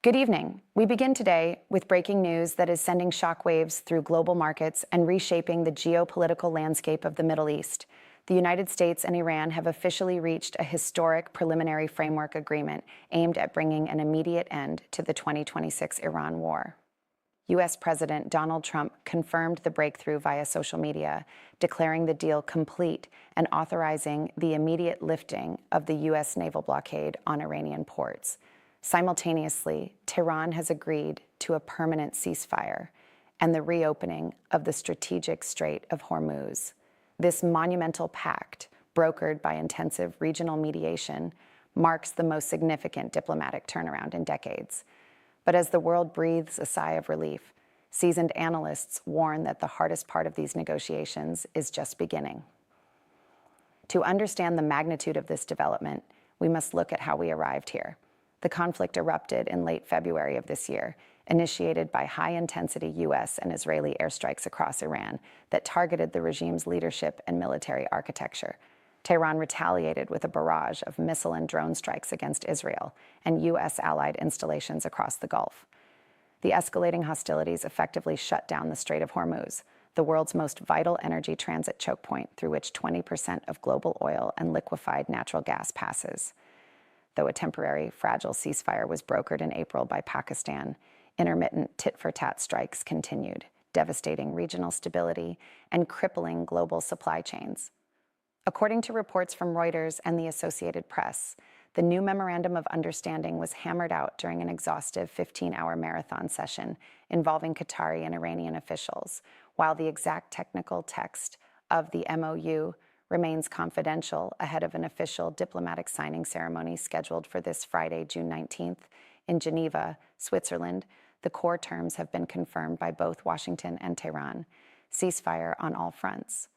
Good evening. We begin today with breaking news that is sending shockwaves through global markets and reshaping the geopolitical landscape of the Middle East. The United States and Iran have officially reached a historic preliminary framework agreement aimed at bringing an immediate end to the 2026 Iran war. U.S. President Donald Trump confirmed the breakthrough via social media, declaring the deal complete and authorizing the immediate lifting of the U.S. naval blockade on Iranian ports. Simultaneously, Tehran has agreed to a permanent ceasefire and the reopening of the strategic Strait of Hormuz. This monumental pact, brokered by intensive regional mediation, marks the most significant diplomatic turnaround in decades. But as the world breathes a sigh of relief, seasoned analysts warn that the hardest part of these negotiations is just beginning. To understand the magnitude of this development, we must look at how we arrived here. The conflict erupted in late February of this year, initiated by high-intensity U.S. and Israeli airstrikes across Iran that targeted the regime's leadership and military architecture. Tehran retaliated with a barrage of missile and drone strikes against Israel and U.S. allied installations across the Gulf. The escalating hostilities effectively shut down the Strait of Hormuz, the world's most vital energy transit choke point through which 20% of global oil and liquefied natural gas passes. Though a temporary, fragile ceasefire was brokered in April by Pakistan, intermittent tit-for-tat strikes continued, devastating regional stability and crippling global supply chains. According to reports from Reuters and the Associated Press, the new memorandum of understanding was hammered out during an exhaustive 15-hour marathon session involving Qatari and Iranian officials, while the exact technical text of the MOU remains confidential ahead of an official diplomatic signing ceremony scheduled for this Friday, June 19th, in Geneva, Switzerland. The core terms have been confirmed by both Washington and Tehran: ceasefire on all fronts.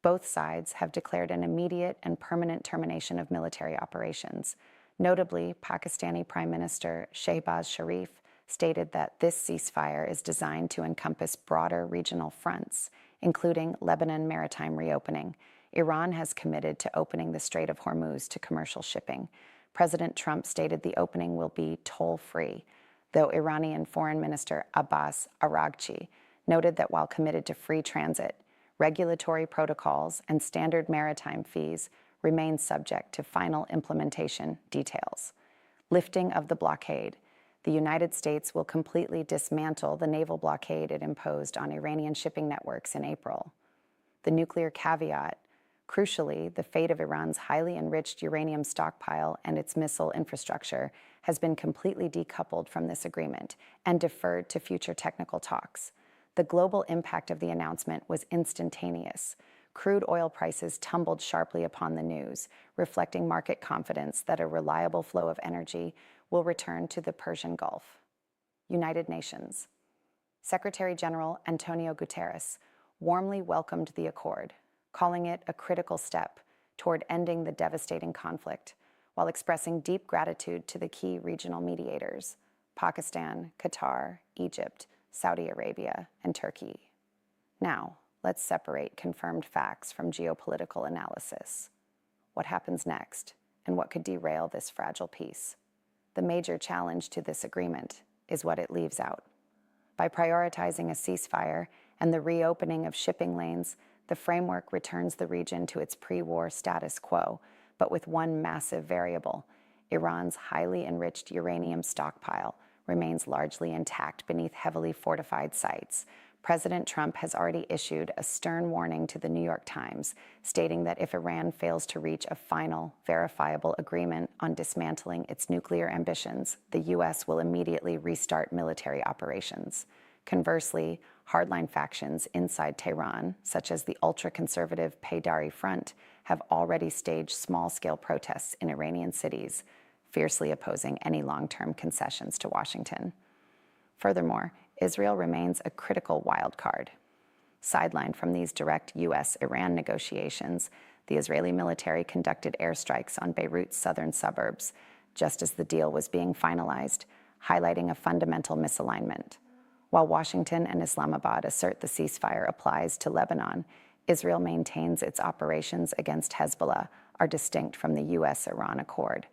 Both sides have declared an immediate and permanent termination of military operations. Notably, Pakistani Prime Minister Shehbaz Sharif stated that this ceasefire is designed to encompass broader regional fronts, including Lebanon maritime reopening. Iran has committed to opening the Strait of Hormuz to commercial shipping. President Trump stated the opening will be toll-free, though Iranian Foreign Minister Abbas Araghchi noted that while committed to free transit, regulatory protocols and standard maritime fees remain subject to final implementation details. Lifting of the blockade. The United States will completely dismantle the naval blockade it imposed on Iranian shipping networks in April. The nuclear caveat. Crucially, the fate of Iran's highly enriched uranium stockpile and its missile infrastructure has been completely decoupled from this agreement and deferred to future technical talks. The global impact of the announcement was instantaneous. Crude oil prices tumbled sharply upon the news, reflecting market confidence that a reliable flow of energy will return to the Persian Gulf. United Nations. Secretary General Antonio Guterres warmly welcomed the accord, calling it a critical step toward ending the devastating conflict, while expressing deep gratitude to the key regional mediators: Pakistan, Qatar, Egypt, Saudi Arabia, and Turkey. Now, let's separate confirmed facts from geopolitical analysis. What happens next, and what could derail this fragile peace? The major challenge to this agreement is what it leaves out. By prioritizing a ceasefire and the reopening of shipping lanes, the framework returns the region to its pre-war status quo, but with one massive variable: Iran's highly enriched uranium stockpile remains largely intact beneath heavily fortified sites. President Trump has already issued a stern warning to the New York Times, stating that if Iran fails to reach a final, verifiable agreement on dismantling its nuclear ambitions, the U.S. will immediately restart military operations. Conversely, hardline factions inside Tehran, such as the ultra-conservative Paydari Front, have already staged small-scale protests in Iranian cities, fiercely opposing any long-term concessions to Washington. Furthermore, Israel remains a critical wild card. Sidelined from these direct U.S.-Iran negotiations, the Israeli military conducted airstrikes on Beirut's southern suburbs, just as the deal was being finalized, highlighting a fundamental misalignment. While Washington and Islamabad assert the ceasefire applies to Lebanon, Israel maintains its operations against Hezbollah are distinct from the U.S.-Iran accord.